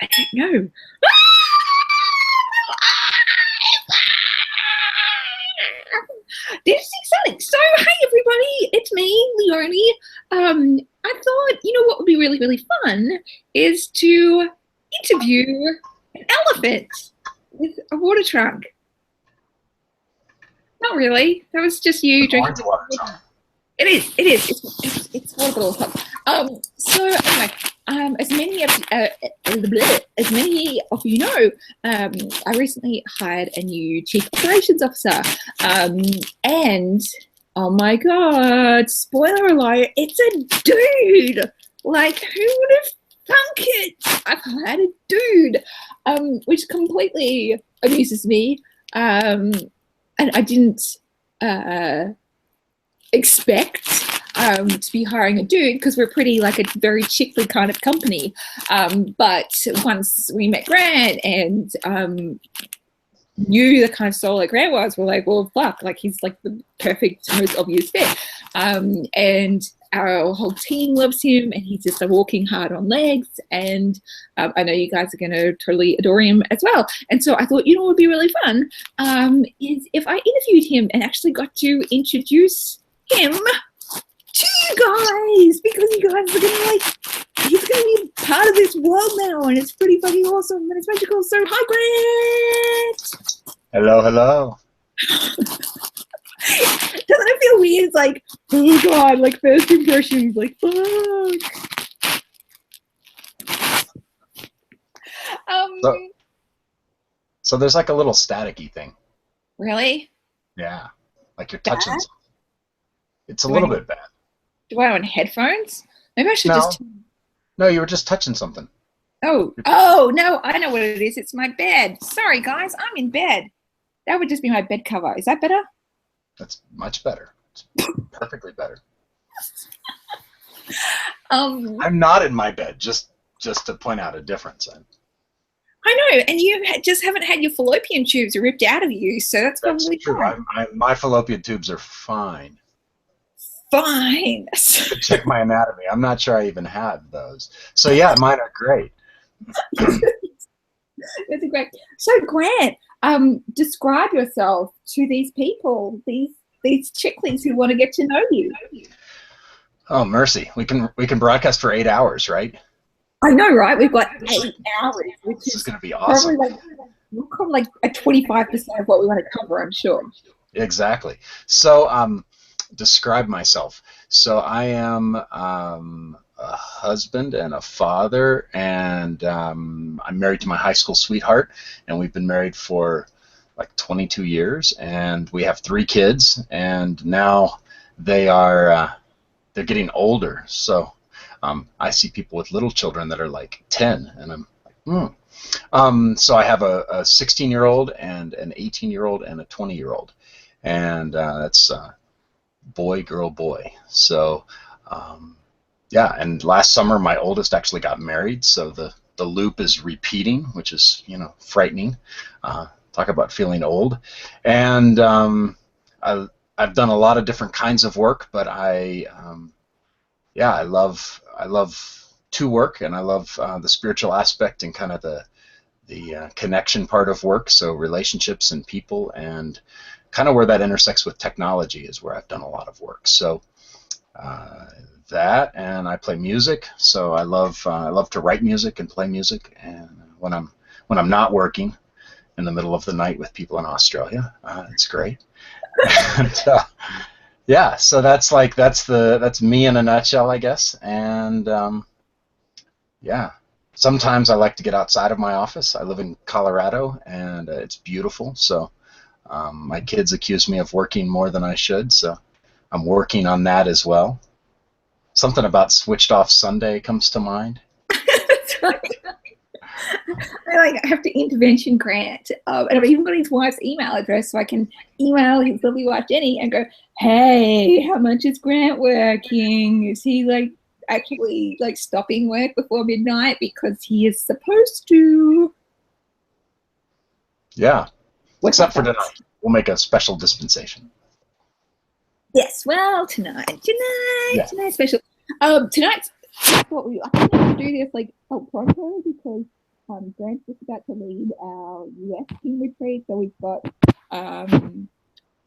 I don't know. This is exciting. So, hey everybody, it's me, Leonie. I thought, what would be really, really fun is to interview an elephant with a water trunk. Not really. That was just you drinking. It is. It is. It's water bottle. So anyway, as many of you know, I recently hired a new chief operations officer, and oh my god, spoiler alert, it's a dude. Like, who would have thunk it? I've hired a dude, which completely amuses me, and I didn't expect to be hiring a dude because we're pretty like a very chickly kind of company. But once we met Grant and knew the kind of soul that Grant was, we're like, well, fuck, like he's like the perfect, most obvious fit. And our whole team loves him, and he's just a walking hard on legs. And I know you guys are going to totally adore him as well. And so I thought, what would be really fun is if I interviewed him and actually got to introduce him to you guys, because you guys are gonna he's gonna be part of this world now, and it's pretty fucking awesome and it's magical. So hi, Grant. Hello. Doesn't it feel weird? It's like, oh god, like first impressions, like fuck. So there's like a little staticky thing. Really? Yeah, like you're touching something. It's a little bit bad. Do I own headphones? Maybe I should just... No, you were just touching something. Oh, no, I know what it is. It's my bed. Sorry, guys, I'm in bed. That would just be my bed cover. Is that better? That's much better. It's perfectly better. I'm not in my bed, just to point out a difference. I know, and you just haven't had your fallopian tubes ripped out of you, so that's probably true. My fallopian tubes are fine. Fine. Check my anatomy. I'm not sure I even had those. So yeah, mine are great. That's great. So Grant, describe yourself to these people, these chicklings who want to get to know you. Oh mercy, we can broadcast for 8 hours, right? I know, right? We've got 8 hours, which is going to be awesome. We'll cover like a 25% of what we want to cover, I'm sure. Exactly. So, describe myself. So I am a husband and a father, and I'm married to my high school sweetheart, and we've been married for like 22 years, and we have 3 kids, and now they're getting older. So I see people with little children that are like 10, and I'm like, so I have a 16-year-old and an 18-year-old and a 20-year-old, and that's boy, girl, boy. So yeah, and last summer my oldest actually got married, so the loop is repeating, which is frightening. Talk about feeling old. And I've done a lot of different kinds of work, but I love to work, and I love the spiritual aspect and kind of the connection part of work, so relationships and people, and kind of where that intersects with technology is where I've done a lot of work. So that, and I play music, so I love to write music and play music, and when I'm not working in the middle of the night with people in Australia, it's great. And, yeah, so that's me in a nutshell, I guess. And yeah, sometimes I like to get outside of my office. I live in Colorado, and it's beautiful. So my kids accuse me of working more than I should, so I'm working on that as well. Something about switched off Sunday comes to mind. That's right. I have to intervention Grant, and I've even got his wife's email address, so I can email his lovely wife Jenny and go, hey, how much is Grant working? Is he like actually like stopping work before midnight because he is supposed to? Yeah. Except for tonight. We'll make a special dispensation. Yes, well, tonight's special. Tonight's what I think I'm gonna do this like properly because Grant's just about to lead our US team retreat. So we've got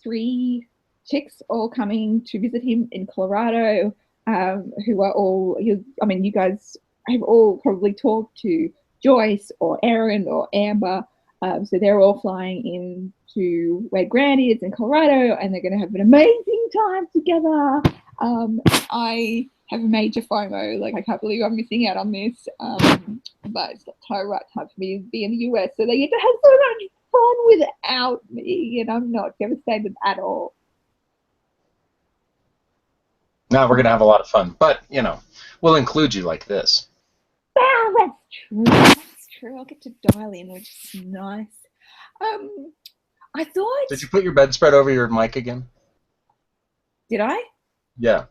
3 chicks all coming to visit him in Colorado, who are all, I mean, you guys have all probably talked to Joyce or Erin or Amber. So they're all flying in to where Grant is in Colorado, and they're going to have an amazing time together. I have a major FOMO. Like, I can't believe I'm missing out on this. But it's the right time for me to be in the US. So they get to have so much fun without me, and I'm not devastated at all. No, we're going to have a lot of fun. But, you know, we'll include you like this. Wow, that's true. That's true. I'll get to dial in, which is nice. I thought... Did you put your bedspread over your mic again? Did I? Yeah.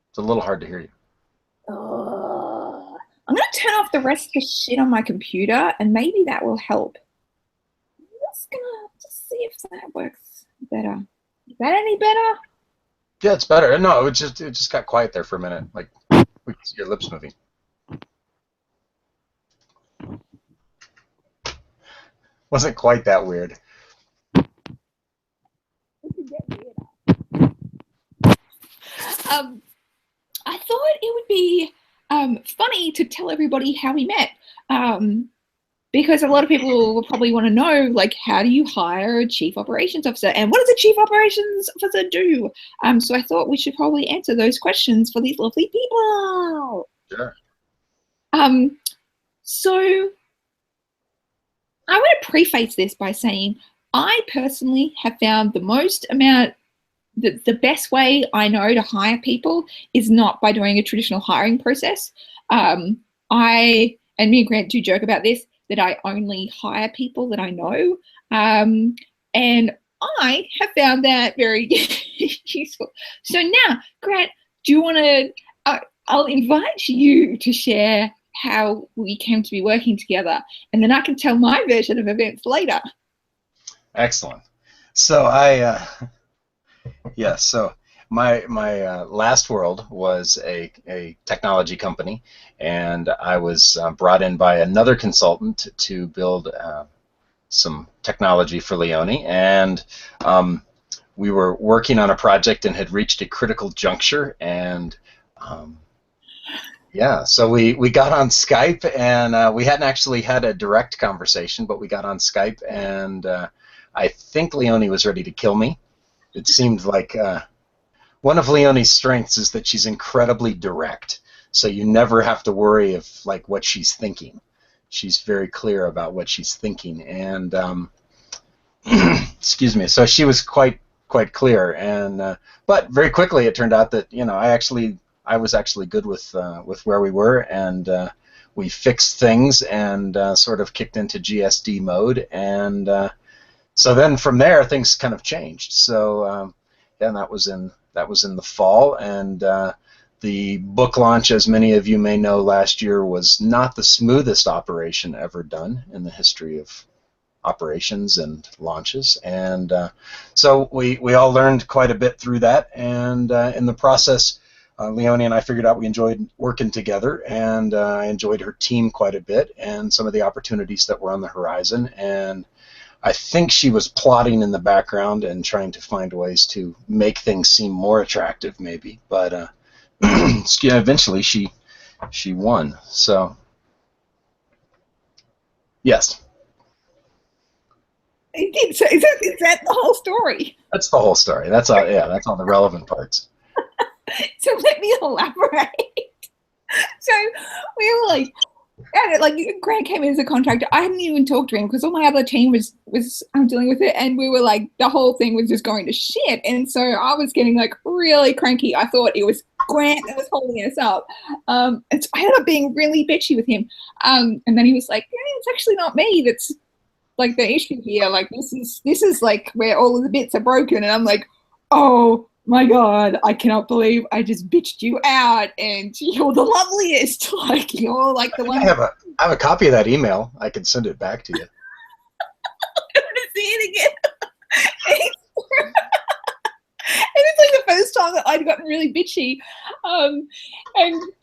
It's a little hard to hear you. I'm going to turn off the rest of the shit on my computer, and maybe that will help. I'm just going to see if that works better. Is that any better? Yeah, it's better. No, it just got quiet there for a minute. Like, we could see your lips moving. Wasn't quite that weird. I thought it would be funny to tell everybody how we met, because a lot of people will probably want to know, like, how do you hire a chief operations officer, and what does a chief operations officer do? So I thought we should probably answer those questions for these lovely people. Sure. So I want to preface this by saying I personally have found the best way I know to hire people is not by doing a traditional hiring process. Me and Grant do joke about this, that I only hire people that I know. And I have found that very useful. So now, Grant, do you want to, I'll invite you to share how we came to be working together, and then I can tell my version of events later. Excellent. So so my last world was a technology company, and I was brought in by another consultant to build some technology for Leonie, and we were working on a project and had reached a critical juncture, and so we got on Skype, and we hadn't actually had a direct conversation, but we got on Skype, and I think Leonie was ready to kill me. It seemed like one of Leonie's strengths is that she's incredibly direct, so you never have to worry of like what she's thinking. She's very clear about what she's thinking, and excuse me. So she was quite clear, and but very quickly it turned out that I was actually good with where we were, and we fixed things and sort of kicked into GSD mode, and so then from there things kind of changed. So and that was in the fall, and the book launch, as many of you may know, last year was not the smoothest operation ever done in the history of operations and launches, and so we all learned quite a bit through that, and in the process Leonie and I figured out we enjoyed working together, and I enjoyed her team quite a bit and some of the opportunities that were on the horizon, and I think she was plotting in the background and trying to find ways to make things seem more attractive maybe, but eventually she won. So yes. It did. So is that the whole story? That's the whole story. That's all. Yeah, that's all the relevant parts. So let me elaborate. So we were like Grant came in as a contractor. I hadn't even talked to him because all my other team was dealing with it, and we were like, the whole thing was just going to shit. And so I was getting like really cranky. I thought it was Grant that was holding us up. And so I ended up being really bitchy with him. And then he was like, yeah, it's actually not me that's like the issue here. Like this is like where all of the bits are broken. And I'm like, oh my God, I cannot believe I just bitched you out, and you're the loveliest. Like you're like the one. I have a copy of that email. I can send it back to you. I want to see it again. And it's like the first time that I'd gotten really bitchy. And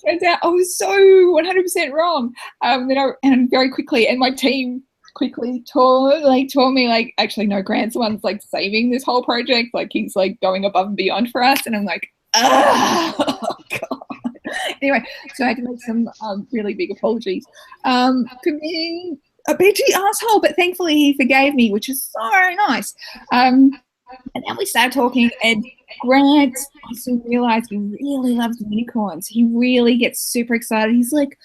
turns out I was so 100% wrong. And very quickly, and my team quickly told me, like, actually, no, Grant's the one's like saving this whole project. Like, he's like going above and beyond for us. And I'm like, oh, God. Anyway, so I had to make some really big apologies for being a bitchy asshole, but thankfully he forgave me, which is so nice. And then we started talking, and Grant also realized he really loves unicorns. He really gets super excited. He's like,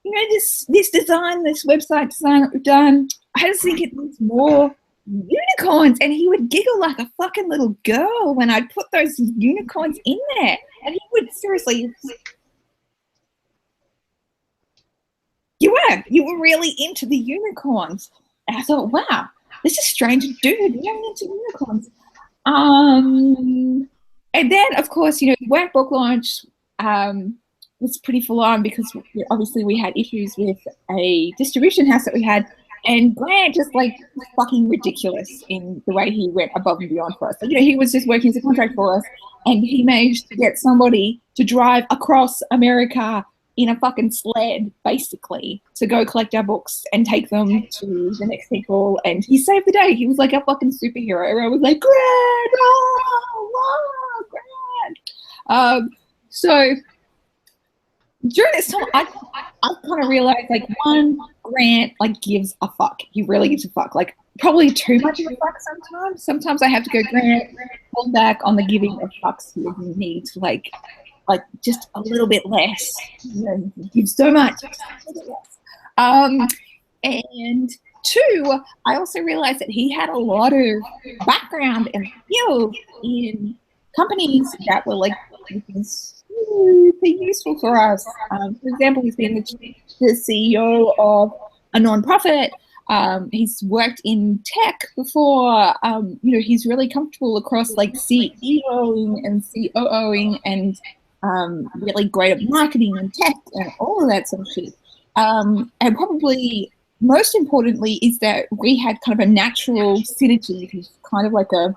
you know, this design, this website design that we've done, I just think it needs more unicorns. And he would giggle like a fucking little girl when I'd put those unicorns in there. And he would seriously, you were really into the unicorns. And I thought, wow, this is strange dude, really into unicorns. And then, of course, you know, the workbook launch was pretty full on because obviously we had issues with a distribution house that we had, and Grant just like fucking ridiculous in the way he went above and beyond for us. So, you know, he was just working as a contract for us, and he managed to get somebody to drive across America in a fucking sled, basically, to go collect our books and take them to the next people. And he saved the day. He was like a fucking superhero. I was like, Grant, oh, Grant. So during this time, I kind of realized, like, one, Grant, like, gives a fuck. He really gives a fuck. Like, probably too much of a fuck sometimes. Sometimes I have to go, Grant, pull back on the giving of fucks. You need to, like just a little bit less. You know, you give so much, just a little bit less. And two, I also realized that he had a lot of background and skills in companies that were like super useful for us. For example, he's been the CEO of a nonprofit. He's worked in tech before. You know, he's really comfortable across like CEOing and COOing and really great at marketing and tech and all of that sort of shit. And probably most importantly is that we had kind of a natural synergy. He's kind of like a,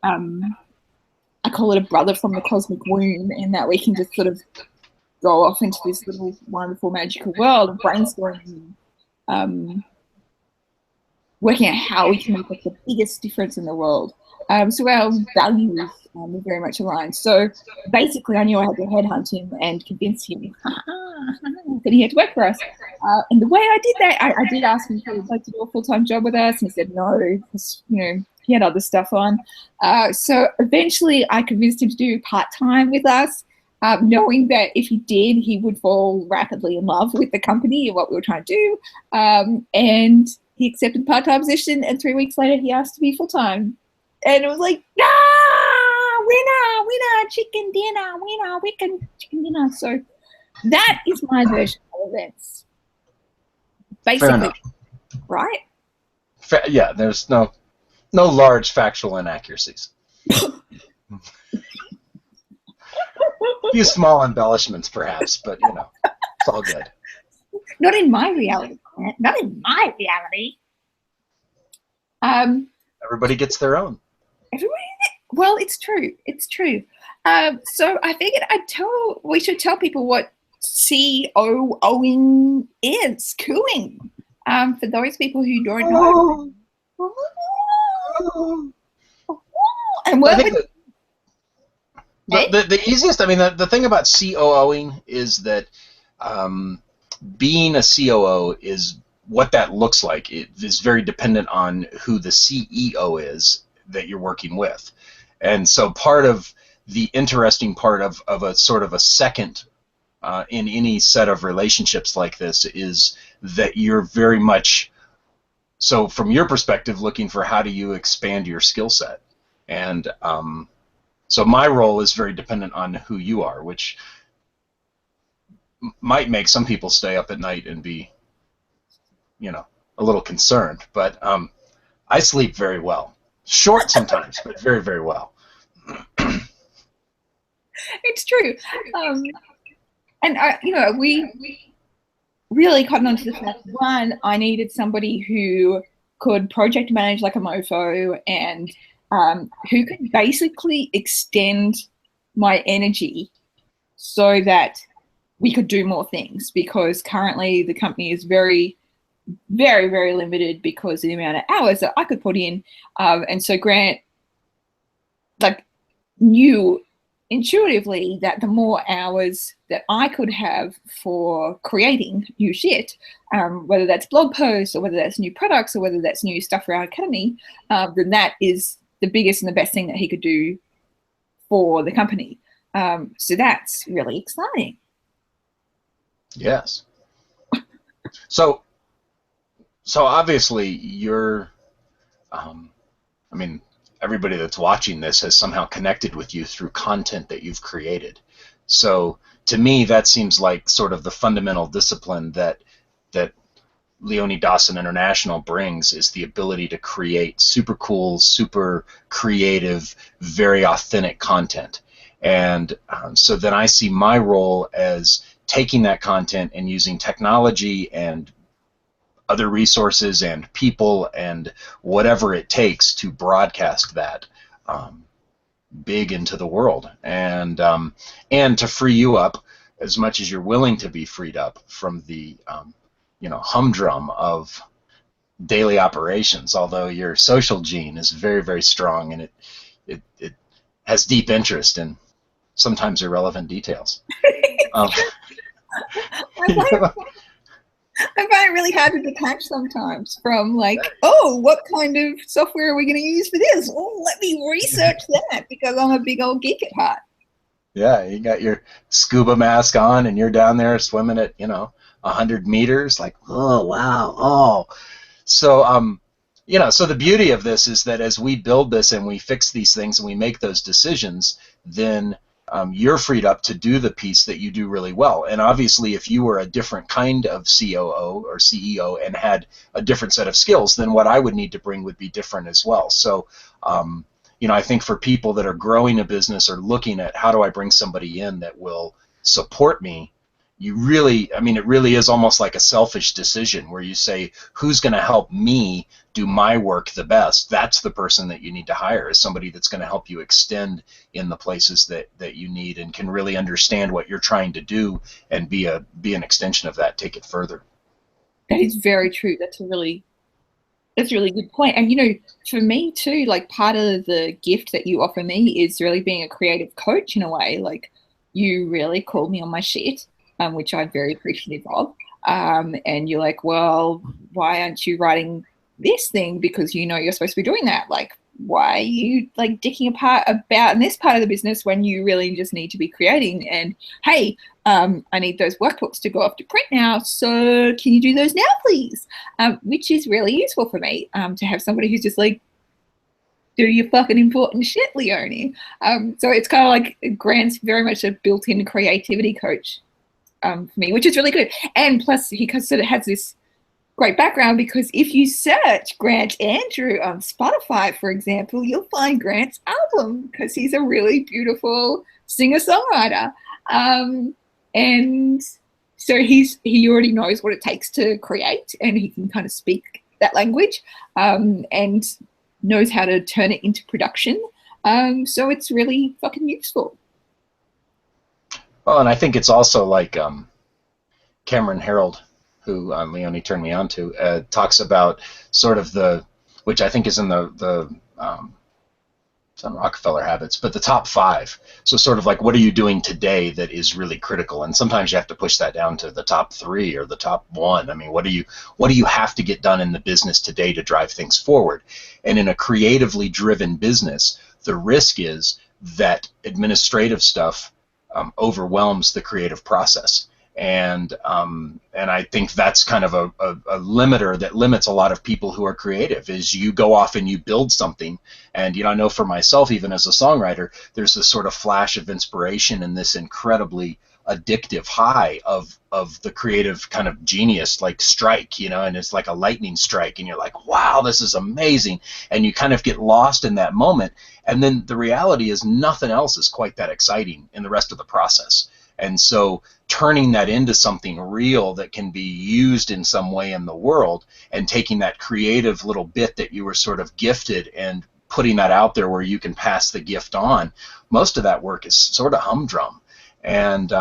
I call it a brother from the cosmic womb, in that we can just sort of go off into this little wonderful magical world of brainstorming, working out how we can make like the biggest difference in the world. So our values were very much aligned. So basically, I knew I had to headhunt him and convince him that he had to work for us. And the way I did that, I did ask him if he would like to do a full-time job with us, and he said no, because, you know, he had other stuff on. So eventually, I convinced him to do part-time with us, knowing that if he did, he would fall rapidly in love with the company and what we were trying to do. And he accepted the part-time position, and 3 weeks later, he asked to be full-time. And it was like, winner, chicken dinner, winner, chicken dinner. So that is my version of events. Basically, right? Yeah, there's no large factual inaccuracies. A few small embellishments, perhaps, but, you know, it's all good. Not in my reality. Not in my reality. Everybody gets their own. Everybody. Well, it's true. It's true. So I figured we should tell people what COOing is. Cooing. For those people who don't know. And what the easiest, I mean, the thing about COOing is that being a COO is what that looks like. It is very dependent on who the CEO is that you're working with. And so part of the interesting part of a sort of a second in any set of relationships like this is that you're very much, so from your perspective, looking for how do you expand your skill set. And so my role is very dependent on who you are, which might make some people stay up at night and be, you know, a little concerned. But I sleep very well. Short sometimes, but very, very well. It's true. And, you know, we really cotton onto the fact, one, I needed somebody who could project manage like a mofo and who could basically extend my energy so that we could do more things, because currently the company is very, very, very limited because of the amount of hours that I could put in. And so Grant like knew intuitively that the more hours that I could have for creating new shit, whether that's blog posts or whether that's new products or whether that's new stuff for our academy, then that is the biggest and the best thing that he could do for the company. So that's really exciting. Yes. So obviously you're, I mean, everybody that's watching this has somehow connected with you through content that you've created. So to me, that seems like sort of the fundamental discipline that Leonie Dawson International brings, is the ability to create super cool, super creative, very authentic content. And so then I see my role as taking that content and using technology and other resources and people and whatever it takes to broadcast that big into the world, and to free you up as much as you're willing to be freed up from the humdrum of daily operations. Although your social gene is very, very strong, and it has deep interest in sometimes irrelevant details. I find it really hard to detach sometimes from like, oh, what kind of software are we going to use for this? Oh, let me research that, because I'm a big old geek at heart. Yeah, you got your scuba mask on and you're down there swimming at 100 meters. Like, oh wow, oh. So so the beauty of this is that as we build this and we fix these things and we make those decisions, then you're freed up to do the piece that you do really well. And obviously, if you were a different kind of COO or CEO and had a different set of skills, then what I would need to bring would be different as well. So, I think for people that are growing a business or looking at how do I bring somebody in that will support me, it really is almost like a selfish decision where you say, who's going to help me do my work the best? That's the person that you need to hire, is somebody that's going to help you extend in the places that you need and can really understand what you're trying to do and be an extension of that, take it further. That is very true. That's a really good point. And for me too, like part of the gift that you offer me is really being a creative coach in a way. Like you really call me on my shit, which I'm very appreciative of. And you're like, well, why aren't you writing this thing? Because you're supposed to be doing that. Like, why are you like dicking apart about in this part of the business when you really just need to be creating? And hey, I need those workbooks to go off to print now, so can you do those now, please? Which is really useful for me, to have somebody who's just like, do your fucking important shit, Leonie. So it's kind of like Grant's very much a built-in creativity coach for me, which is really good. And plus, he sort of has this great background, because if you search Grant Andrew on Spotify, for example, you'll find Grant's album, because he's a really beautiful singer-songwriter. And so he already knows what it takes to create, and he can kind of speak that language, and knows how to turn it into production. So it's really fucking useful. Well, and I think it's also like Cameron Herold, who Leonie turned me on to, talks about sort of which I think is in the it's on Rockefeller Habits, but the top 5. So sort of like, what are you doing today that is really critical? And sometimes you have to push that down to the top 3 or the top 1. I mean, what do you have to get done in the business today to drive things forward? And in a creatively driven business, the risk is that administrative stuff overwhelms the creative process. And I think that's kind of a limiter that limits a lot of people who are creative, is you go off and you build something. And I know for myself, even as a songwriter, there's this sort of flash of inspiration and this incredibly addictive high of the creative kind of genius, like strike, and it's like a lightning strike, and you're like, wow, this is amazing, and you kind of get lost in that moment. And then the reality is nothing else is quite that exciting in the rest of the process. And so turning that into something real that can be used in some way in the world, and taking that creative little bit that you were sort of gifted and putting that out there where you can pass the gift on, most of that work is sort of humdrum. And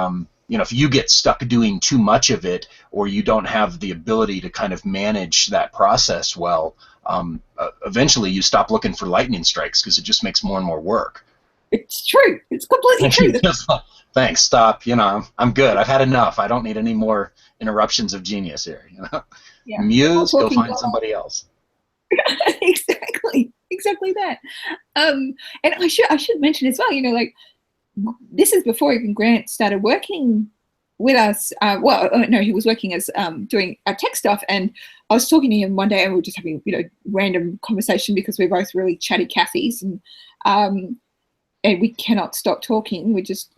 if you get stuck doing too much of it, or you don't have the ability to kind of manage that process well, eventually you stop looking for lightning strikes because it just makes more and more work. It's true. It's completely true. Thanks. Stop. I'm good. I've had enough. I don't need any more interruptions of genius here. Yeah. Muse, go find somebody else. Exactly that. And I should mention as well, like, this is before even Grant started working with us. No, he was working as doing our tech stuff, and I was talking to him one day, and we were just having random conversation because we're both really chatty Cathy's, and we cannot stop talking. We just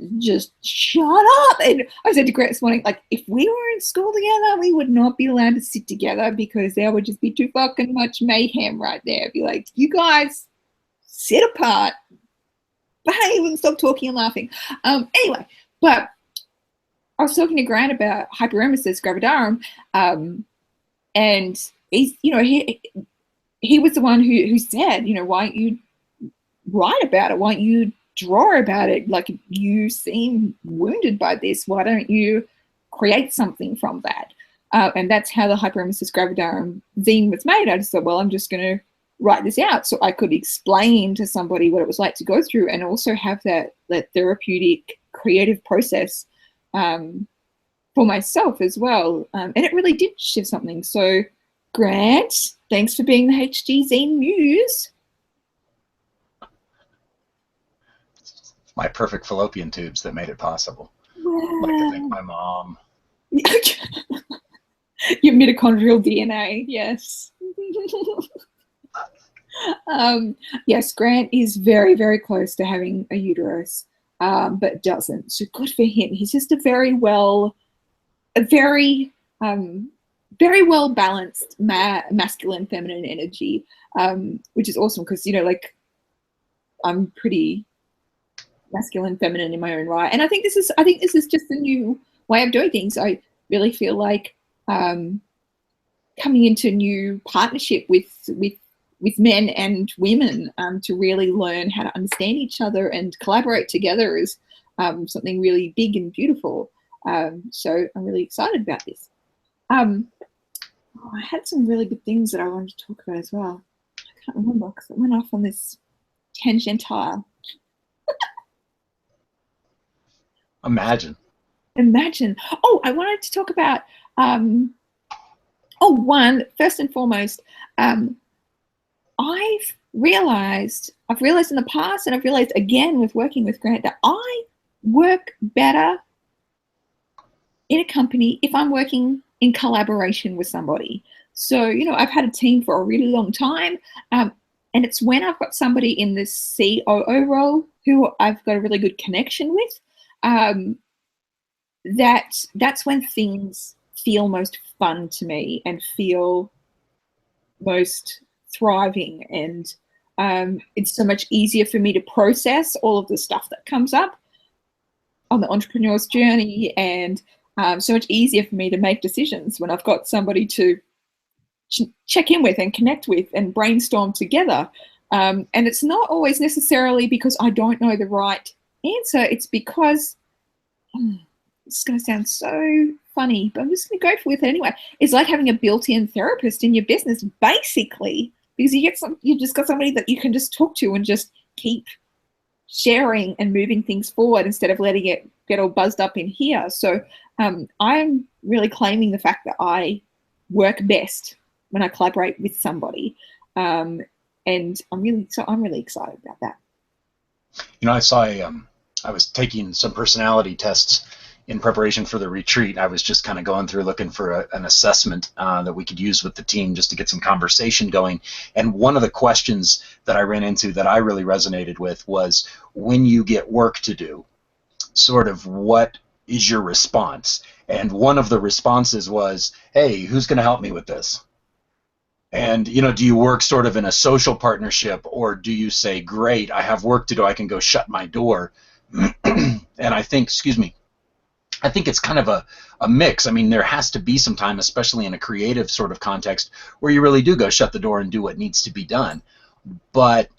shut up. And I said to Grant this morning, like, if we were in school together, we would not be allowed to sit together because there would just be too fucking much mayhem right there. It'd be like, you guys sit apart, behave, and stop talking and laughing. Anyway, but I was talking to Grant about hyperemesis gravidarum, and he's, he was the one who said, why don't you write about it? Why don't you draw about it? Like, you seem wounded by this. Why don't you create something from that? And that's how the hyperemesis gravidarum zine was made. I just thought, well, I'm just going to write this out so I could explain to somebody what it was like to go through, and also have that therapeutic creative process for myself as well. And it really did shift something. So Grant, thanks for being the HG Zine Muse. My perfect fallopian tubes that made it possible. I'd like to thank my mom. Your mitochondrial DNA, yes. Yes, Grant is very, very close to having a uterus, but doesn't. So good for him. He's just a very well balanced masculine, feminine energy, which is awesome because, like, I'm pretty masculine, feminine in my own right. And I think this is just a new way of doing things. I really feel like coming into new partnership with men and women to really learn how to understand each other and collaborate together is something really big and beautiful. So I'm really excited about this. I had some really good things that I wanted to talk about as well. I can't remember because I went off on this tangentile. Imagine. Oh, I wanted to talk about first and foremost, I've realized in the past, and I've realized again with working with Grant, that I work better in a company if I'm working in collaboration with somebody. So, I've had a team for a really long time, and it's when I've got somebody in this COO role who I've got a really good connection with, that's when things feel most fun to me and feel most thriving, and it's so much easier for me to process all of the stuff that comes up on the entrepreneur's journey, and so much easier for me to make decisions when I've got somebody to check in with and connect with and brainstorm together. And it's not always necessarily because I don't know the right answer. It's because it's going to sound so funny, but I'm just going to go with it anyway. It's like having a built-in therapist in your business, basically, because you just got somebody that you can just talk to and just keep sharing and moving things forward instead of letting it get all buzzed up in here. So I'm really claiming the fact that I work best when I collaborate with somebody, and I'm really excited about that. I saw I was taking some personality tests in preparation for the retreat. I was just kind of going through looking for an assessment that we could use with the team just to get some conversation going. And one of the questions that I ran into that I really resonated with was, when you get work to do, sort of what is your response? And one of the responses was, hey, who's going to help me with this? And, do you work sort of in a social partnership, or do you say, great, I have work to do, I can go shut my door? And I think it's kind of a mix. I mean, there has to be some time, especially in a creative sort of context, where you really do go shut the door and do what needs to be done. But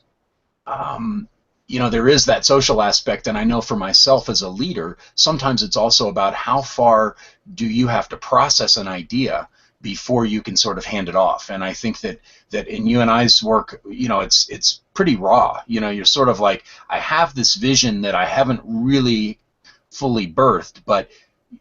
there is that social aspect, and I know for myself as a leader, sometimes it's also about how far do you have to process an idea before you can sort of hand it off. And I think that in you and I's work, it's pretty raw. You're sort of like, I have this vision that I haven't really fully birthed, but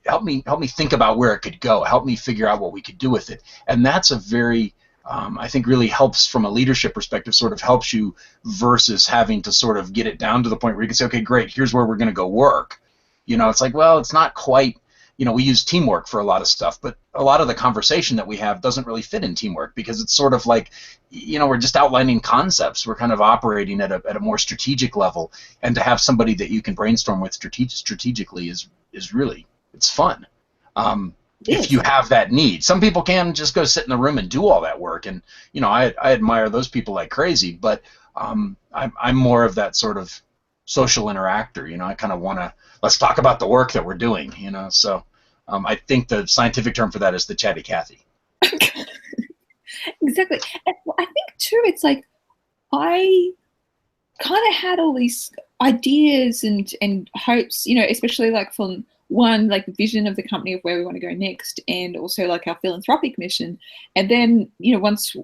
help me think about where it could go. Help me figure out what we could do with it. And that's a very I think really helps from a leadership perspective, sort of helps you versus having to sort of get it down to the point where you can say, okay, great, here's where we're going to go work. It's like, well, it's not quite, we use teamwork for a lot of stuff, but a lot of the conversation that we have doesn't really fit in teamwork because it's sort of like, we're just outlining concepts. We're kind of operating at a more strategic level, and to have somebody that you can brainstorm with strategically is really, it's fun. If you have that need. Some people can just go sit in the room and do all that work, and I admire those people like crazy, but I'm more of that sort of social interactor. I kind of want to, let's talk about the work that we're doing, so I think the scientific term for that is the chatty Cathy. Exactly. And I think too, it's like I kind of had all these ideas and hopes, especially like from one, like the vision of the company of where we want to go next, and also like our philanthropic mission. And then, once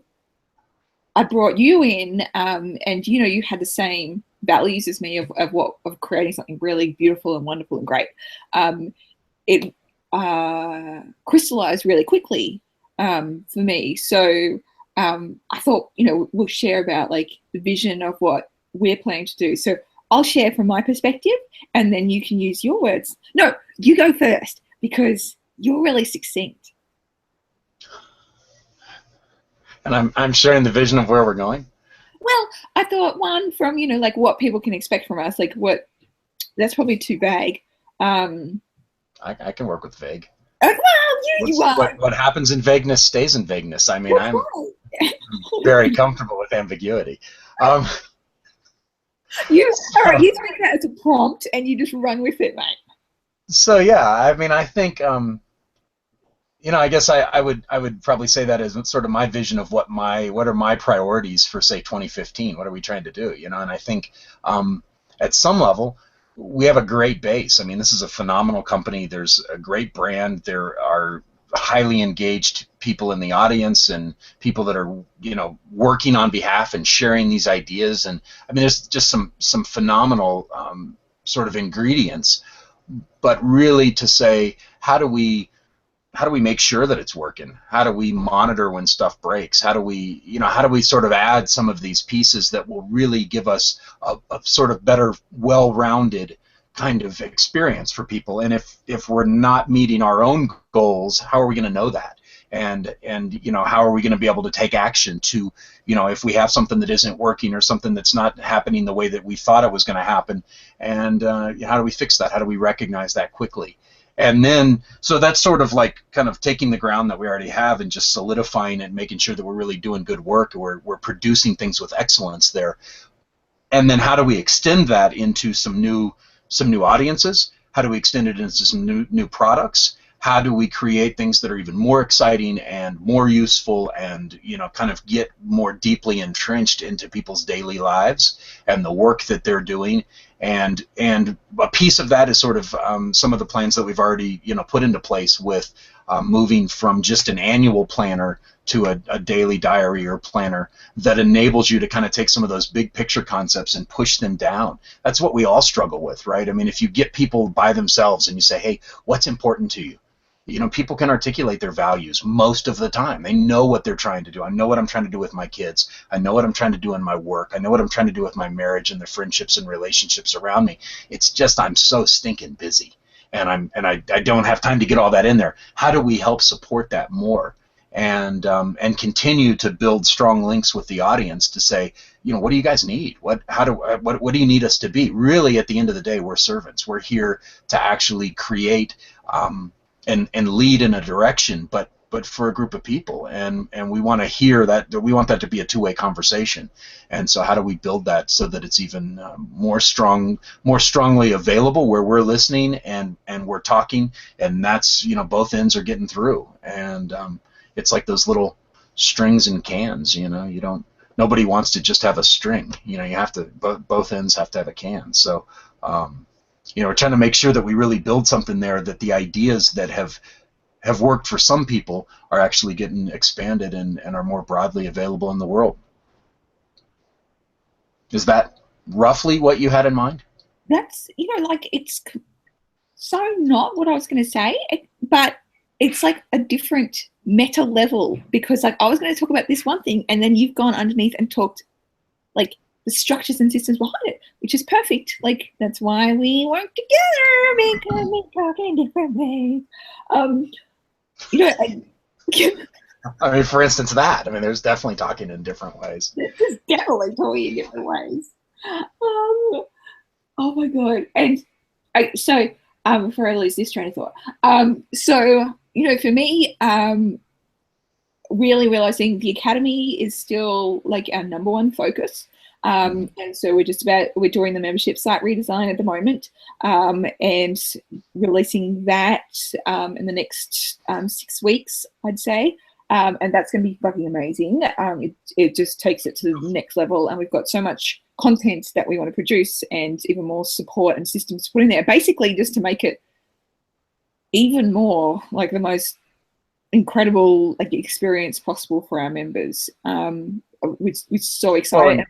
I brought you in, and you had the same values as me of creating something really beautiful and wonderful and great, it crystallized really quickly for me. So I thought, we'll share about like the vision of what we're planning to do. So I'll share from my perspective, and then you can use your words. No, you go first because you're really succinct. And I'm sharing the vision of where we're going. Well, I thought one from, like what people can expect from us, like that's probably too vague. I can work with vague. Well, you are. What happens in vagueness stays in vagueness. I mean, I'm very comfortable with ambiguity. All right, you take that as a prompt and you just run with it, mate. So yeah, I mean, I think I guess I would probably say that as sort of my vision of what are my priorities for, say, 2015. What are we trying to do? And I think at some level we have a great base. I mean, this is a phenomenal company. There's a great brand. There are highly engaged people in the audience and people that are working on behalf and sharing these ideas. And I mean, there's just some phenomenal sort of ingredients. But really, to say, how do we make sure that it's working? How do we monitor when stuff breaks? How do we sort of add some of these pieces that will really give us a sort of better, well-rounded kind of experience for people? And if we're not meeting our own goals, how are we going to know that? And how are we going to be able to take action to, if we have something that isn't working or something that's not happening the way that we thought it was going to happen, and how do we fix that? How do we recognize that quickly? And then, so that's sort of like kind of taking the ground that we already have and just solidifying it and making sure that we're really doing good work, we're producing things with excellence there. And then how do we extend that into some new audiences? How do we extend it into some new products? How do we create things that are even more exciting and more useful and kind of get more deeply entrenched into people's daily lives and the work that they're doing? And a piece of that is sort of some of the plans that we've already put into place with moving from just an annual planner to a daily diary or planner that enables you to kind of take some of those big picture concepts and push them down. That's what we all struggle with, right? I mean, if you get people by themselves and you say, hey, what's important to you? People can articulate their values most of the time. They know what they're trying to do. I know what I'm trying to do with my kids. I know what I'm trying to do in my work. I know what I'm trying to do with my marriage and the friendships and relationships around me. It's just I'm so stinking busy, and I don't have time to get all that in there. How do we help support that more, and continue to build strong links with the audience to say, what do you guys need? What do you need us to be? Really, at the end of the day, we're servants. We're here to actually create and lead in a direction, but for a group of people, and we want to hear that. We want that to be a two-way conversation. And so how do we build that so that it's even more strongly available, where we're listening and we're talking, and that's both ends are getting through. And it's like those little strings and cans. You don't Nobody wants to just have a string. You have to, both ends have to have a can. So, we're trying to make sure that we really build something there, that the ideas that have worked for some people are actually getting expanded and are more broadly available in the world. Is that roughly what you had in mind? That's, like, it's so not what I was going to say, but it's like a different meta level, because like I was going to talk about this one thing and then you've gone underneath and talked like the structures and systems behind it, which is perfect. Like that's why we work together, because we talk in different ways. I mean, for instance, there's definitely talking in different ways. There's definitely talking in different ways. Oh my God. And so before I lose this train of thought, for me, really realizing the academy is still like our number one focus. And so we're doing the membership site redesign at the moment, and releasing that in the next 6 weeks, I'd say. And that's going to be fucking amazing. It just takes it to the next level, and we've got so much content that we want to produce and even more support and systems to put in there, basically just to make it even more like the most incredible like experience possible for our members. We're so excited.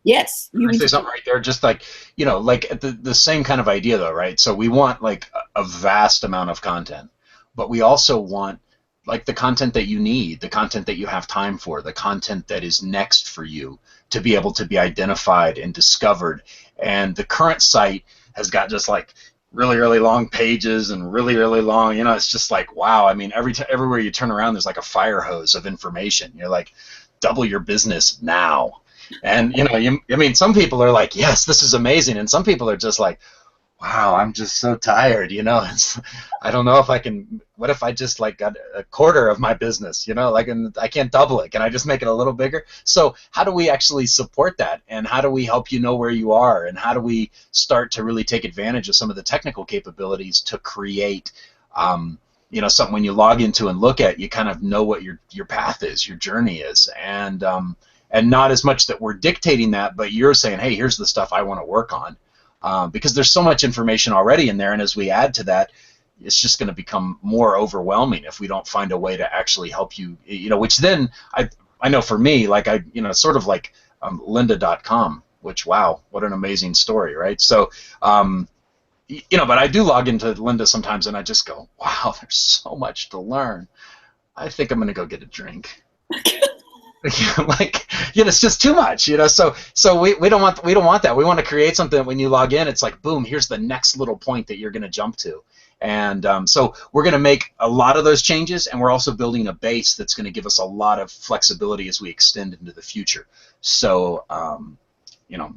Yes, can I say something right there? Just like, like the same kind of idea though, right? So we want like a vast amount of content, but we also want like the content that you need, the content that you have time for, the content that is next for you to be able to be identified and discovered. And the current site has got just like really, really long pages and really, really long, it's just like, wow. I mean, everywhere you turn around, there's like a fire hose of information. You're like, double your business now. And, some people are like, yes, this is amazing. And some people are just like, wow, I'm just so tired, I don't know if I can, what if I just like got a quarter of my business, and I can't double it. Can I just make it a little bigger? So how do we actually support that? And how do we help you know where you are? And how do we start to really take advantage of some of the technical capabilities to create, something when you log into and look at, you kind of know what your path is, your journey is. And not as much that we're dictating that, but you're saying, hey, here's the stuff I want to work on. Because there's so much information already in there, and as we add to that, it's just going to become more overwhelming if we don't find a way to actually help you, which then I know for me, like sort of like lynda.com, which, wow, what an amazing story, right? So, but I do log into Lynda sometimes and I just go, wow, there's so much to learn. I think I'm going to go get a drink. It's just too much, so we don't want that. We want to create something that when you log in, it's like, boom, here's the next little point that you're going to jump to. And so we're going to make a lot of those changes, and we're also building a base that's going to give us a lot of flexibility as we extend into the future. So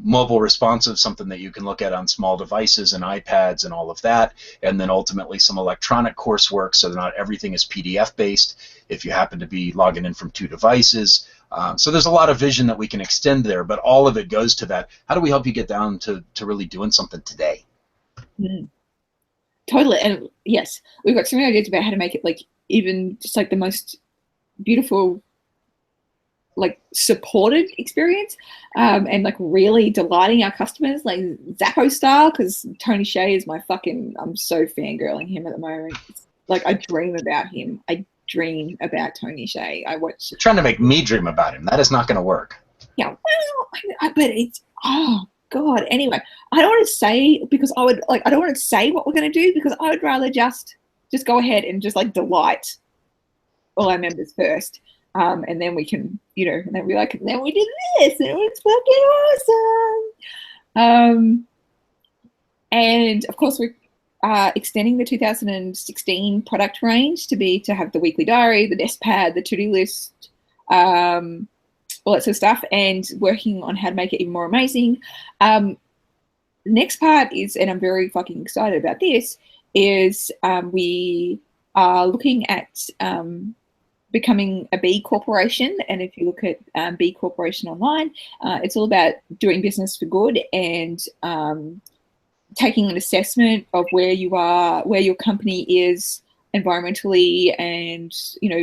mobile responsive, something that you can look at on small devices and iPads and all of that, and then ultimately some electronic coursework, so that not everything is PDF based if you happen to be logging in from 2 devices. So there's a lot of vision that we can extend there, but all of it goes to that. How do we help you get down to really doing something today? Totally. And yes, we've got so many ideas about how to make it like even just like the most beautiful, like supported experience, and like really delighting our customers, like Zappo style, because Tony Hsieh is I'm so fangirling him at the moment. It's like I dream about him. I dream about Tony Hsieh. You're trying to make me dream about him. That is not going to work. Yeah, well, but it's, oh God. Anyway, I don't want to say, because I don't want to say what we're going to do, because I would rather just go ahead and just like delight all our members first. And then we can, and then we then we did this, and it was fucking awesome. And of course we're extending the 2016 product range to have the weekly diary, the desk pad, the to-do list, all that sort of stuff, and working on how to make it even more amazing. The next part is, and I'm very fucking excited about this, is we are looking at becoming a B Corporation. And if you look at B Corporation online, it's all about doing business for good and taking an assessment of where you are, where your company is environmentally, and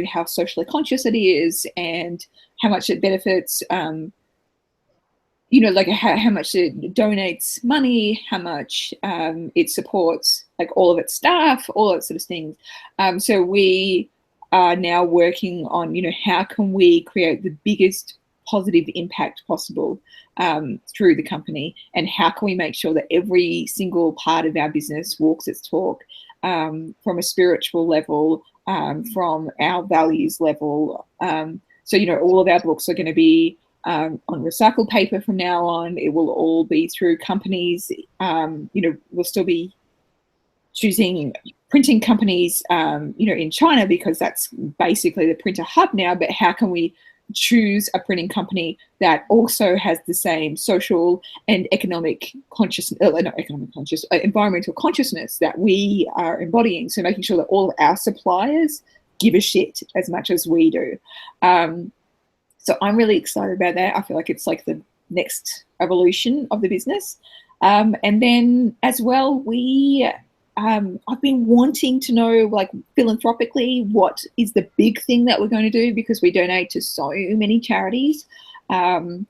how socially conscious it is, and how much it benefits, like how much it donates money, how much it supports like all of its staff, all that sort of things. So we are now working on, how can we create the biggest positive impact possible through the company, and how can we make sure that every single part of our business walks its talk, from a spiritual level, from our values level. So, all of our books are going to be on recycled paper from now on. It will all be through companies. We'll still be choosing printing companies, in China, because that's basically the printer hub now. But how can we choose a printing company that also has the same social and economic consciousness, not economic conscious, environmental consciousness that we are embodying? So making sure that all of our suppliers give a shit as much as we do. So I'm really excited about that. I feel like it's like the next evolution of the business. And then as well, I've been wanting to know, like, philanthropically, what is the big thing that we're going to do, because we donate to so many charities. But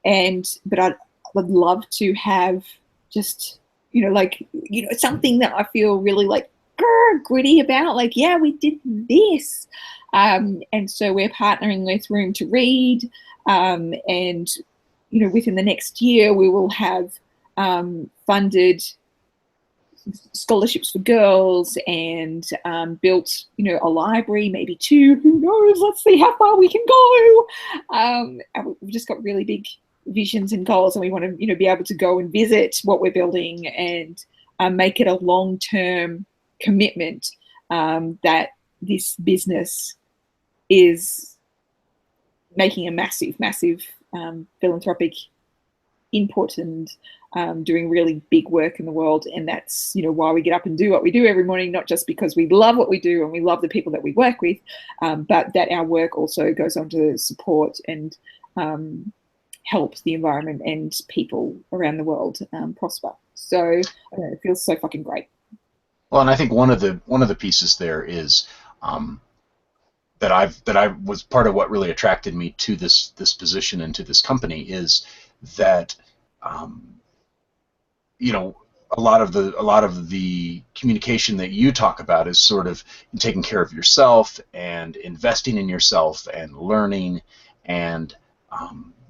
I'd love to have just, something that I feel really like gritty about, like, yeah, we did this. And so we're partnering with Room to Read, and within the next year we will have funded scholarships for girls, and built a library, maybe 2, who knows, let's see how far we can go. And we've just got really big visions and goals, and we want to be able to go and visit what we're building, and make it a long-term commitment, that this business is making a massive philanthropic input, and doing really big work in the world. And that's why we get up and do what we do every morning, not just because we love what we do and we love the people that we work with, but that our work also goes on to support and help the environment and people around the world prosper. So it feels so fucking great. Well, and I think one of the pieces there is that I was part of what really attracted me to this position and to this company is that a lot of the communication that you talk about is sort of taking care of yourself and investing in yourself and learning, and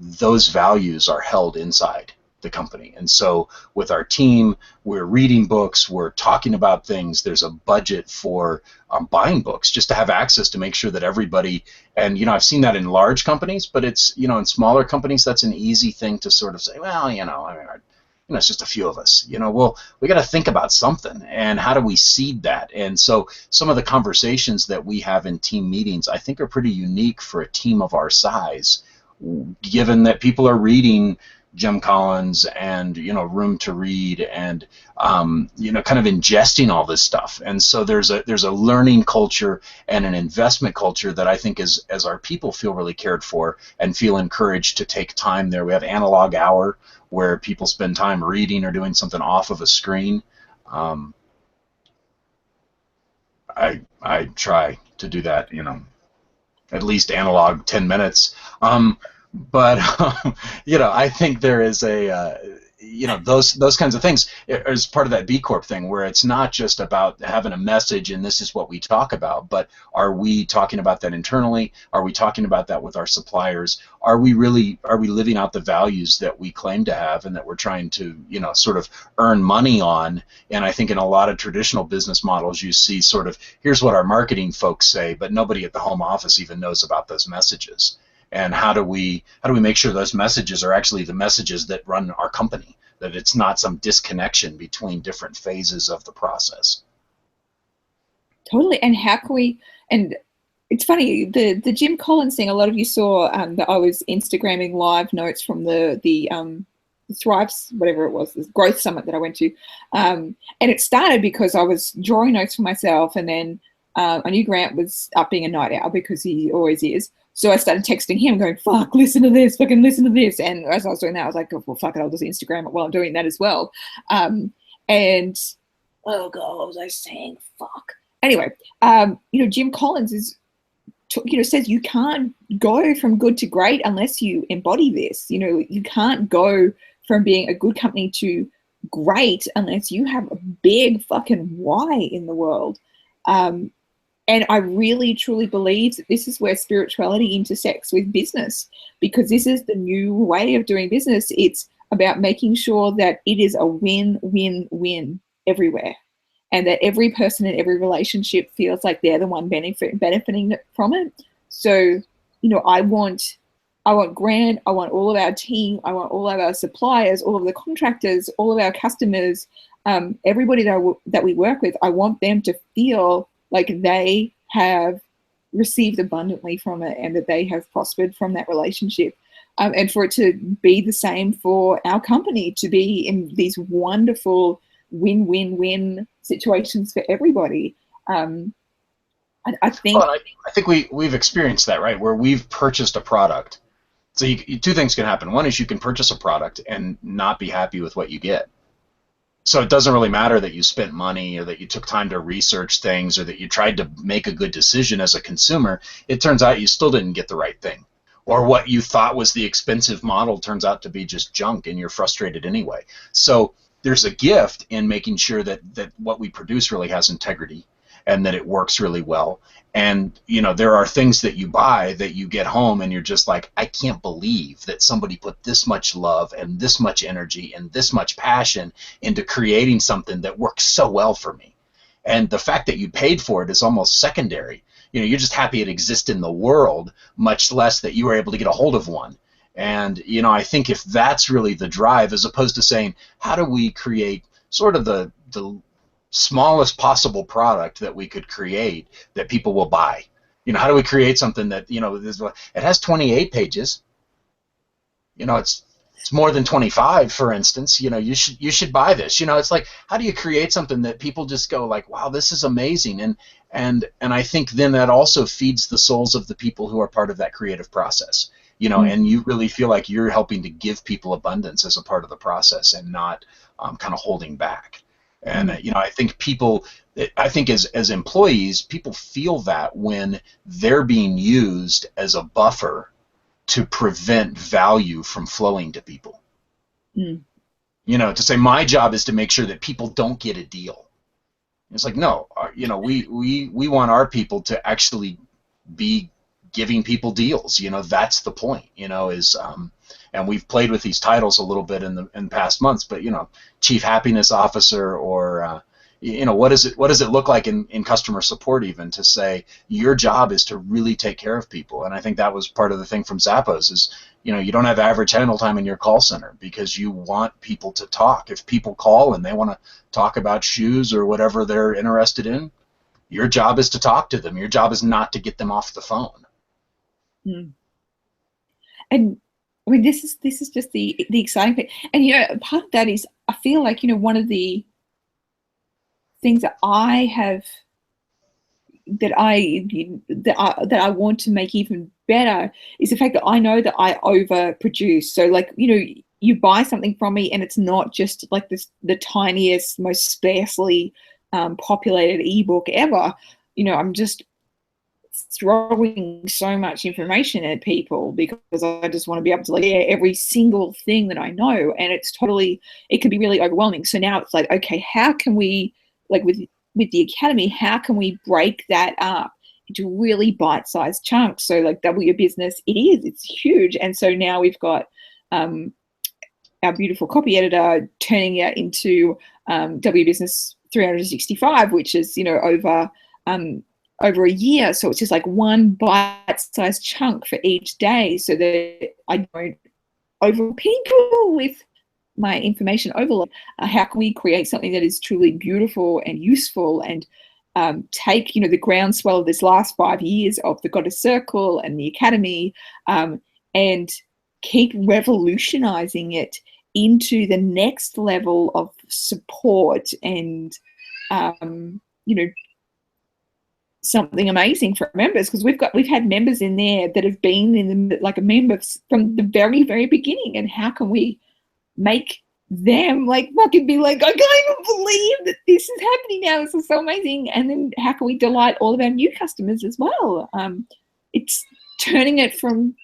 those values are held inside the company. And so with our team, we're reading books, we're talking about things. There's a budget for buying books just to have access, to make sure that everybody, and I've seen that in large companies, but it's in smaller companies that's an easy thing to sort of say, well, it's just a few of us. Well, we got to think about something, and how do we seed that? And so some of the conversations that we have in team meetings, I think, are pretty unique for a team of our size, given that people are reading Jim Collins and Room to Read, and kind of ingesting all this stuff. And so there's a learning culture and an investment culture that I think as our people feel really cared for and feel encouraged to take time there. We have analog hour where people spend time reading or doing something off of a screen. I try to do that, at least analog 10 minutes. But I think there is those kinds of things as part of that B Corp thing, where it's not just about having a message and this is what we talk about, but are we talking about that internally? Are we talking about that with our suppliers? Are we living out the values that we claim to have and that we're trying to sort of earn money on? And I think in a lot of traditional business models, you see sort of, here's what our marketing folks say, but nobody at the home office even knows about those messages. And how do we make sure those messages are actually the messages that run our company, that it's not some disconnection between different phases of the process? Totally. And how can we, and it's funny, the Jim Collins thing, a lot of you saw that I was Instagramming live notes from the Thrives, whatever it was, the growth summit that I went to. And it started because I was drawing notes for myself, and then I knew Grant was up being a night owl, because he always is. So I started texting him going, fuck, listen to this, fucking listen to this. And as I was doing that, I was like, oh, well, fuck it, I'll just Instagram it while I'm doing that as well. And, oh God, what was I saying? Fuck. anyway, Jim Collins is, says you can't go from good to great unless you embody this. You can't go from being a good company to great unless you have a big fucking why in the world. And I really, truly believe that this is where spirituality intersects with business, because this is the new way of doing business. It's about making sure that it is a win-win-win everywhere, and that every person in every relationship feels like they're the one benefiting from it. So, I want Grant, I want all of our team, I want all of our suppliers, all of the contractors, all of our customers, everybody that we work with, I want them to feel like they have received abundantly from it and that they have prospered from that relationship. And for it to be the same for our company, to be in these wonderful win-win-win situations for everybody. I think... Well, I think we've experienced that, right? Where we've purchased a product. So two things can happen. One is you can purchase a product and not be happy with what you get. So it doesn't really matter that you spent money or that you took time to research things or that you tried to make a good decision as a consumer. It turns out you still didn't get the right thing. Or what you thought was the expensive model turns out to be just junk and you're frustrated anyway. So there's a gift in making sure that what we produce really has integrity and that it works really well. And, there are things that you buy that you get home and you're just like, I can't believe that somebody put this much love and this much energy and this much passion into creating something that works so well for me. And the fact that you paid for it is almost secondary. You're just happy it exists in the world, much less that you were able to get a hold of one. And, I think if that's really the drive, as opposed to saying, how do we create sort of the smallest possible product that we could create that people will buy? How do we create something that, it has 28 pages. It's more than 25, for instance. You should buy this. It's like, how do you create something that people just go like, wow, this is amazing? And I think then that also feeds the souls of the people who are part of that creative process. And you really feel like you're helping to give people abundance as a part of the process and not kind of holding back. And I think as employees, people feel that when they're being used as a buffer to prevent value from flowing to people. To say my job is to make sure that people don't get a deal. It's like, no, we want our people to actually be giving people deals. That's the point. And we've played with these titles a little bit in past months, but Chief Happiness Officer, or what does it look like in customer support, even to say your job is to really take care of people. And I think that was part of the thing from Zappos is you don't have average handle time in your call center because you want people to talk. If people call and they want to talk about shoes or whatever they're interested in, your job is to talk to them. Your job is not to get them off the phone. And I mean, this is just the exciting thing. And part of that is I feel like one of the things that I have that I want to make even better is the fact that I know that I overproduce. So like you buy something from me and it's not just like the tiniest, most sparsely populated ebook ever. I'm just throwing so much information at people because I just want to be able to share every single thing that I know, and it can be really overwhelming. So now it's like, okay, how can we, like with the Academy, how can we break that up into really bite-sized chunks? So like Double Your Business, it's huge. And so now we've got our beautiful copy editor turning it into W Business 365, which is over a year. So it's just like one bite-sized chunk for each day so that I don't overwhelm people with my information overload. How can we create something that is truly beautiful and useful and take, the groundswell of this last 5 years of the Goddess Circle and the Academy and keep revolutionizing it into the next level of support and, something amazing for members, because we've had members in there that have been in like a member from the very, very beginning. And how can we make them like fucking be like, I can't even believe that this is happening now. This is so amazing. And then how can we delight all of our new customers as well? It's turning it from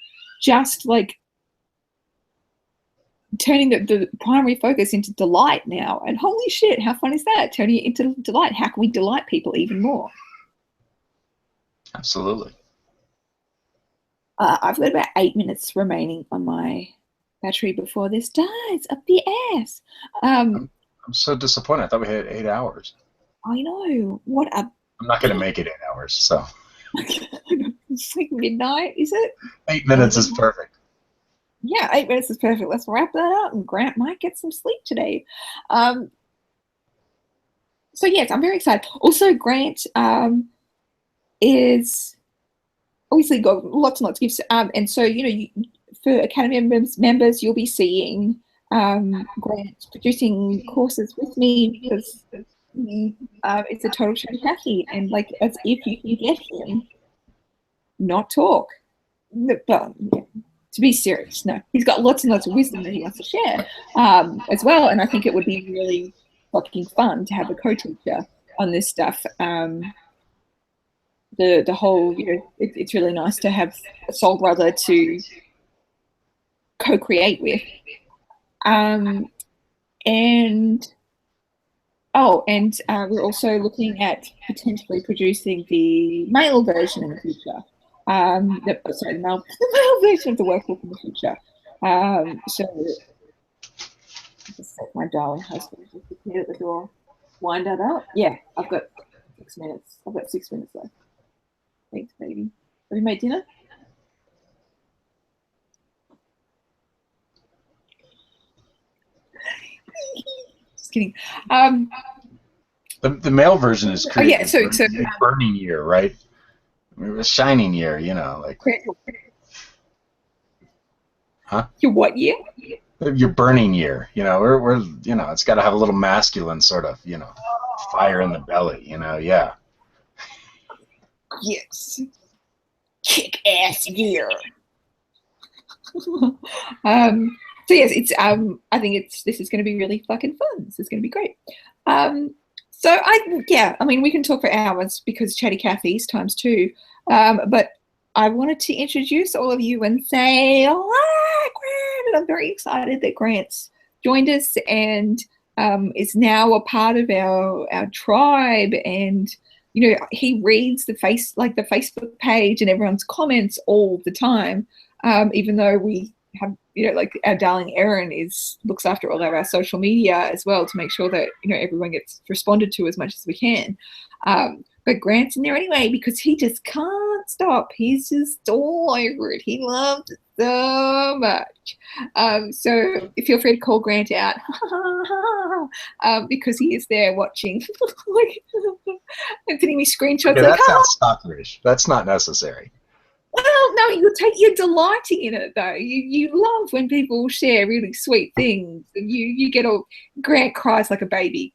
just like turning the primary focus into delight now. And holy shit, how fun is that? Turning it into delight. How can we delight people even more? Absolutely. I've got about 8 minutes remaining on my battery before this dies up the ass. I'm so disappointed. I thought we had 8 hours. I know. What a... I'm not going to make it 8 hours, so. It's like midnight, is it? 8 minutes is perfect. Yeah, 8 minutes is perfect. Let's wrap that up, and Grant might get some sleep today. So yes, I'm very excited. Also, Grant is obviously got lots and lots of gifts, and so for Academy members, you'll be seeing Grant producing courses with me because it's a total chatty Cathy, and like as if you can get him not talk. But yeah, to be serious, no, he's got lots and lots of wisdom that he wants to share as well, and I think it would be really fucking fun to have a co-teacher on this stuff. The whole, it's really nice to have a soul brother to co-create with. And we're also looking at potentially producing the male version in the future. The male version of the workbook in the future. So just set my darling husband just appeared at the door. Wind that up. Yeah, I've got 6 minutes. I've got 6 minutes left. Thanks, baby. Have you made dinner? Just kidding. The male version is created a burning year, right? I mean, a shining year, like. Huh? Your what year? Your burning year, we're it's got to have a little masculine sort of, fire in the belly, yeah. Yes. Kick ass year. So yes, it's I think this is going to be really fucking fun. This is going to be great. We can talk for hours because chatty Cathy's times two. But I wanted to introduce all of you and say, hello, Grant. And I'm very excited that Grant's joined us and is now a part of our tribe. And he reads the Facebook page and everyone's comments all the time. Even though we have, our darling Erin looks after all of our social media as well to make sure that, everyone gets responded to as much as we can. But Grant's in there anyway because he just can't stop. He's just all over it. He loves it so much. So feel free to call Grant out because he is there watching and sending me screenshots. Okay, that sounds stalkerish. That's not necessary. Well, no, you're delighting in it though. You love when people share really sweet things, and you get all. Grant cries like a baby.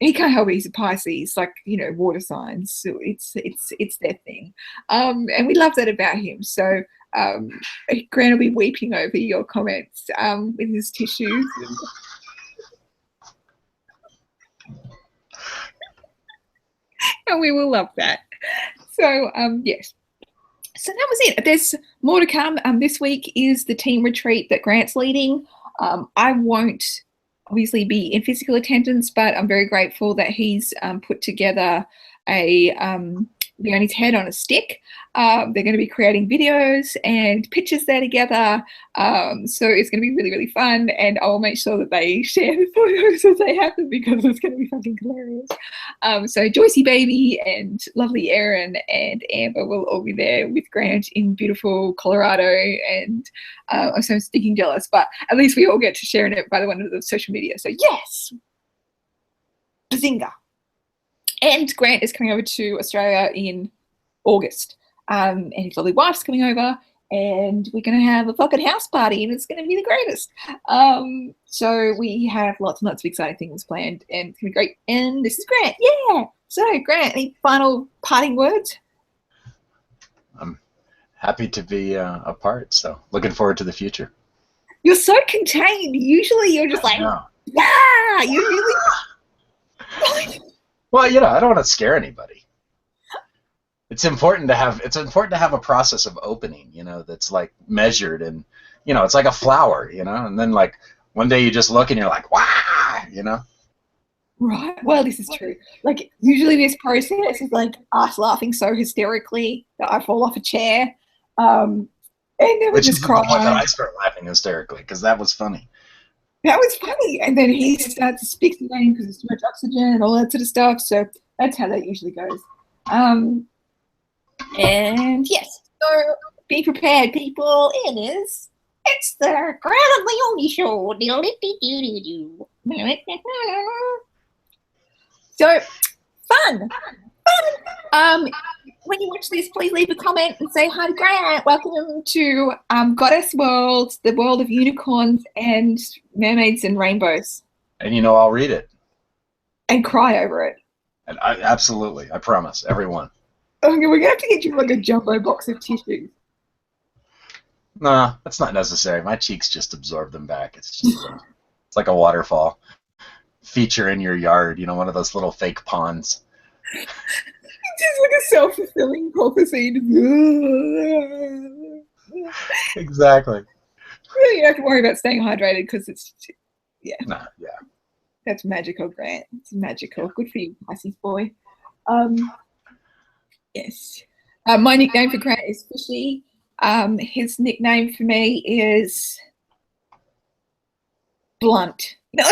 He can't help it. He's a Pisces, water signs. So it's their thing, and we love that about him. So Grant will be weeping over your comments with his tissues. And we will love that. So yes. So that was it. There's more to come. This week is the team retreat that Grant's leading. I won't obviously be in physical attendance, but I'm very grateful that he's put together a Leonie's head on a stick. They're going to be creating videos and pictures there together. So it's going to be really, really fun. And I'll make sure that they share the photos as they happen because it's going to be fucking hilarious. So Joycey baby and lovely Erin and Amber will all be there with Grant in beautiful Colorado. And I'm so stinking jealous, but at least we all get to share in it by the one of the social media. So yes, bazinga. And Grant is coming over to Australia in August. And his lovely wife's coming over. And we're going to have a fucking house party. And it's going to be the greatest. So we have lots and lots of exciting things planned. And it's going to be great. And this is Grant. Yeah. So, Grant, any final parting words? I'm happy to be a part. So looking forward to the future. You're so contained. Usually you're just like, yeah, you really. Well, you know, I don't want to scare anybody. It's important to have a process of opening, you know, that's like measured, and you know, it's like a flower, you know, and then like one day you just look and you're like, wow, you know. Right. Well, this is true. Like usually this process is like us laughing so hysterically that I fall off a chair. And then we Which is just the point that cry. I start laughing hysterically because that was funny. That was funny. And then he starts asphyxiating because there's too much oxygen and all that sort of stuff. So that's how that usually goes. And yes, so be prepared, people. It's the Grant and Leonie show. So fun. When you watch this, please leave a comment and say hi to Grant. Welcome to Goddess World, the world of unicorns and mermaids and rainbows. And you know, I'll read it. And cry over it. And absolutely, I promise, everyone. Okay, we're gonna have to get you like a jumbo box of tissues. Nah, that's not necessary. My cheeks just absorb them back. It's just it's like a waterfall feature in your yard. You know, one of those little fake ponds. Just like a self-fulfilling prophecy. Exactly. Really, you don't have to worry about staying hydrated because it's, yeah. Nah, yeah. That's magical, Grant. It's magical. Good for you, Pisces boy. Yes. My nickname for Grant is Fishy. His nickname for me is Blunt. No,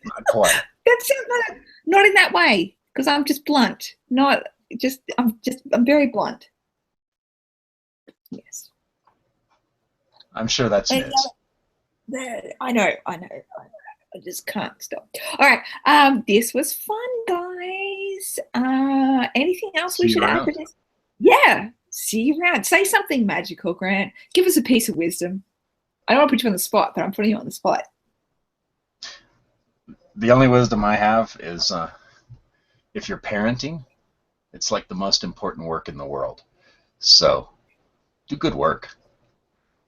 Not quite. that's not in that way, because I'm just blunt. I'm very blunt. Yes. I'm sure that's news. I know. I just can't stop. All right. This was fun, guys. Anything else we should add to this? Yeah. See you around. Say something magical, Grant. Give us a piece of wisdom. I don't want to put you on the spot, but I'm putting you on the spot. The only wisdom I have is if you're parenting, it's like the most important work in the world. So do good work.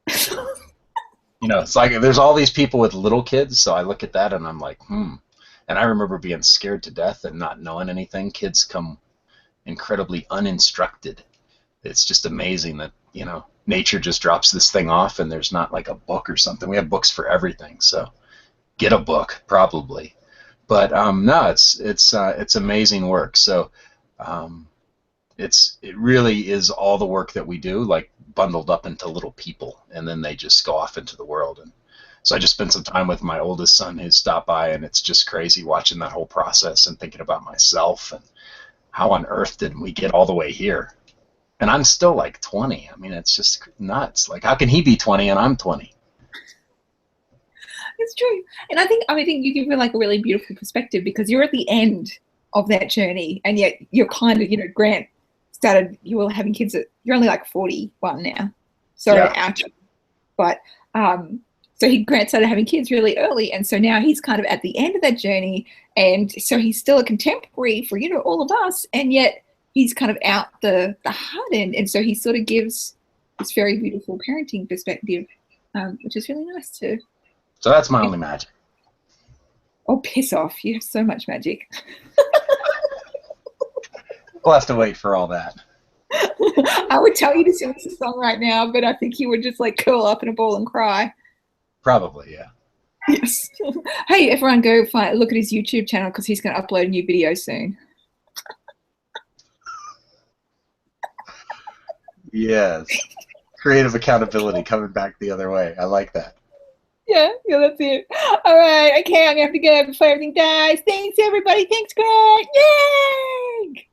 You know, it's like there's all these people with little kids, so I look at that and I'm like, And I remember being scared to death and not knowing anything. Kids come incredibly uninstructed. It's just amazing that, you know, nature just drops this thing off and there's not like a book or something. We have books for everything, so get a book probably. But no, it's amazing work. So it really is all the work that we do, like bundled up into little people, and then they just go off into the world. And so I just spent some time with my oldest son who stopped by, and it's just crazy watching that whole process and thinking about myself and how on earth did we get all the way here? And I'm still like 20. I mean, it's just nuts. Like, how can he be 20 and I'm 20? It's true. And I think you give me like a really beautiful perspective, because you're at the end of that journey, and yet you're kind of, you know, Grant started, you were having kids you're only like 41 now. So ouch. But so Grant started having kids really early, and so now he's kind of at the end of that journey, and so he's still a contemporary for, you know, all of us, and yet he's kind of out the hard end, and so he sort of gives this very beautiful parenting perspective, which is really nice too. So that's my only magic. Oh, piss off. You have so much magic. We'll have to wait for all that. I would tell you to sing us a song right now, but I think you would just like curl up in a ball and cry. Probably, yeah. Yes. Hey, everyone, go look at his YouTube channel, because he's going to upload a new video soon. Yes. Creative accountability coming back the other way. I like that. Yeah, that's it. All right, okay, I'm going to have to go before everything dies. Thanks, everybody. Thanks, Grant. Yay!